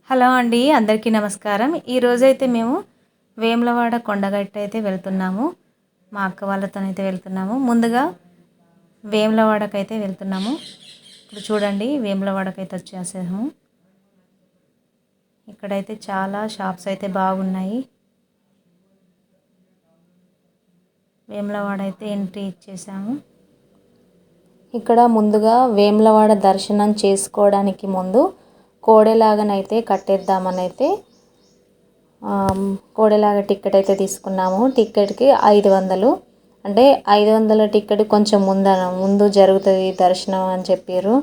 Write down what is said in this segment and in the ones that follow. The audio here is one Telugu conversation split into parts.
హలో అండి, అందరికీ నమస్కారం. ఈరోజైతే మేము వేములవాడ కొండగట్టు అయితే వెళ్తున్నాము. మా అక్క వాళ్ళతోనైతే వెళ్తున్నాము. ముందుగా వేములవాడకైతే వెళ్తున్నాము. ఇప్పుడు చూడండి, వేములవాడకైతే వచ్చేసాము. ఇక్కడైతే చాలా షాప్స్ అయితే బాగున్నాయి. వేములవాడ అయితే ఎంట్రీ ఇచ్చేసాము. ఇక్కడ ముందుగా వేములవాడ దర్శనం చేసుకోవడానికి ముందు కోడెలాగనైతే కట్టేద్దామని అయితే కోడెలాగా టికెట్ అయితే తీసుకున్నాము. టికెట్కి 500, అంటే 500 టికెట్ కొంచెం ముందు జరుగుతుంది దర్శనం అని చెప్పారు.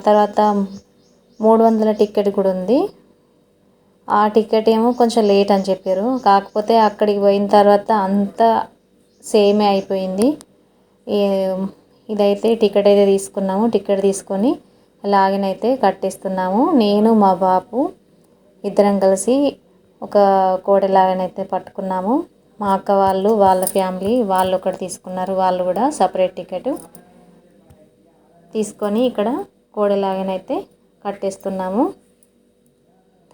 తర్వాత 300 టికెట్ కూడా ఉంది. ఆ టికెట్ ఏమో కొంచెం లేట్ అని చెప్పారు. కాకపోతే అక్కడికి పోయిన తర్వాత అంతా సేమే అయిపోయింది. ఇదైతే టికెట్ అయితే తీసుకున్నాము. టికెట్ తీసుకొని లాగిన్ అయితే కట్టేస్తున్నాము. నేను మా బాపు ఇద్దరం కలిసి ఒక కోడ లాగిన్ అయితే పట్టుకున్నాము. మా అక్క వాళ్ళు, వాళ్ళ ఫ్యామిలీ వాళ్ళు ఒకటి తీసుకున్నారు. వాళ్ళు కూడా సపరేట్ టికెట్ తీసుకొని ఇక్కడ కోడ లాగిన్ అయితే కట్టేస్తున్నాము.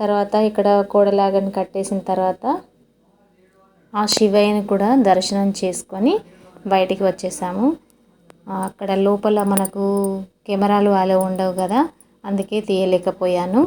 తర్వాత ఇక్కడ కోడ లాగిన్ కట్టేసిన తర్వాత ఆ శివయ్యని కూడా దర్శనం చేసుకొని బయటికి వచ్చేసాము. అక్కడ లోపల మనకు కెమెరాలు అలా ఉండవు కదా, అందుకే తీయలేకపోయాను.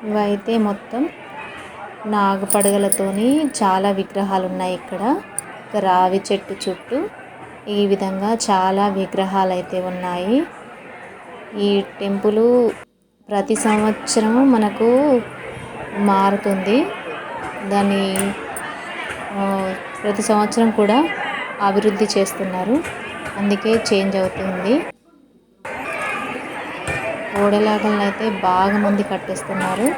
ఇవైతే మొత్తం నాగపడగలతోని చాలా విగ్రహాలు ఉన్నాయి. ఇక్కడ రావి చెట్టు చుట్టూ ఈ విధంగా చాలా విగ్రహాలు అయితే ఉన్నాయి. ఈ టెంపుల్ ప్రతి సంవత్సరం మనకు మారుతుంది. దాన్ని ప్రతి సంవత్సరం కూడా అభివృద్ధి చేస్తున్నారు, అందుకే చేంజ్ అవుతుంది. ఓడలాగలను అయితే బాగా మంది కట్టేస్తున్నారు.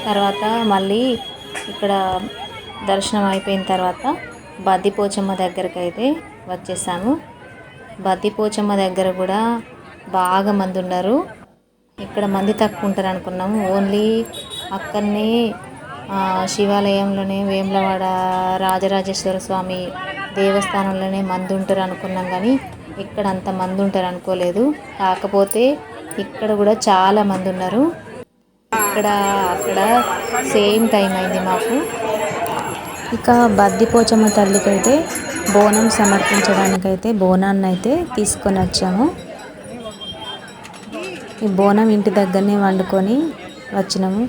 తర్వాత మళ్ళీ ఇక్కడ దర్శనం అయిపోయిన తర్వాత బద్దిపోచమ్మ దగ్గరికి అయితే వచ్చేసాము. బద్దిపోచమ్మ దగ్గర కూడా బాగా మంది ఉన్నారు. ఇక్కడ మంది తక్కువ ఉంటారు అనుకున్నాము. ఓన్లీ అక్కడనే శివాలయంలోనే వేములవాడ రాజరాజేశ్వర స్వామి దేవస్థానంలోనే మంది ఉంటారు అనుకున్నాం, కానీ ఇక్కడ అంత మంది ఉంటారు అనుకోలేదు. కాకపోతే ఇక్కడ కూడా చాలా మంది ఉన్నారు. అక్కడ సేమ్ టైం అయింది మాకు. ఇక బద్దిపోచమ్మ తల్లికైతే బోనం సమర్పించడానికైతే బోనాన్ని అయితే తీసుకొని వచ్చాము. ఈ బోనం ఇంటి దగ్గరనే వండుకొని వచ్చినాము.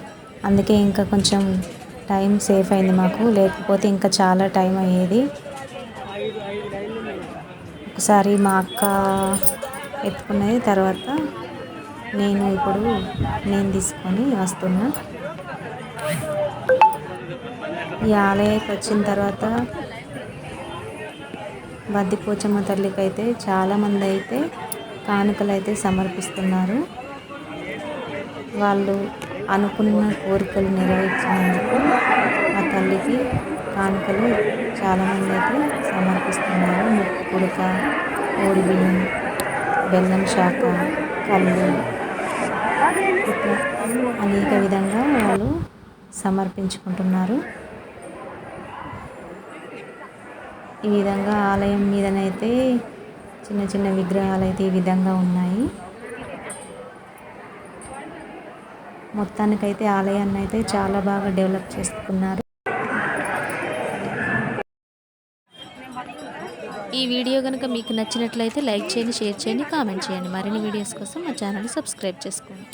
అందుకే ఇంకా కొంచెం టైం సేఫ్ అయింది మాకు, లేకపోతే ఇంకా చాలా టైం అయ్యేది. ఒకసారి మా అక్క ఎత్తుకున్నది, తర్వాత నేను తీసుకొని వస్తున్నా. ఈ ఆలయానికి వచ్చిన తర్వాత బద్దిపోచమ్మ తల్లికి అయితే చాలామంది అయితే కానుకలు అయితే సమర్పిస్తున్నారు. వాళ్ళు అనుకున్న కోరికలు నెరవేర్చినందుకు ఆ తల్లికి కానుకలు చాలామంది అయితే సమర్పిస్తున్నారు. ముక్కు పుడక, ఓడి బియ్యం, బెల్లం శాఖ, కళ్ళు, ఇట్లా అనేక విధంగా వాళ్ళు సమర్పించుకుంటున్నారు. ఈ విధంగా ఆలయం మీదనైతే చిన్న చిన్న విగ్రహాలు అయితే ఈ విధంగా ఉన్నాయి. మొత్తానికైతే ఆలయాన్ని అయితే చాలా బాగా డెవలప్ చేసుకున్నారు. ఈ వీడియో కనుక మీకు నచ్చినట్లయితే లైక్ చేయండి, షేర్ చేయండి, కామెంట్ చేయండి. మరిన్ని వీడియోస్ కోసం మా ఛానల్ని సబ్స్క్రైబ్ చేసుకోండి.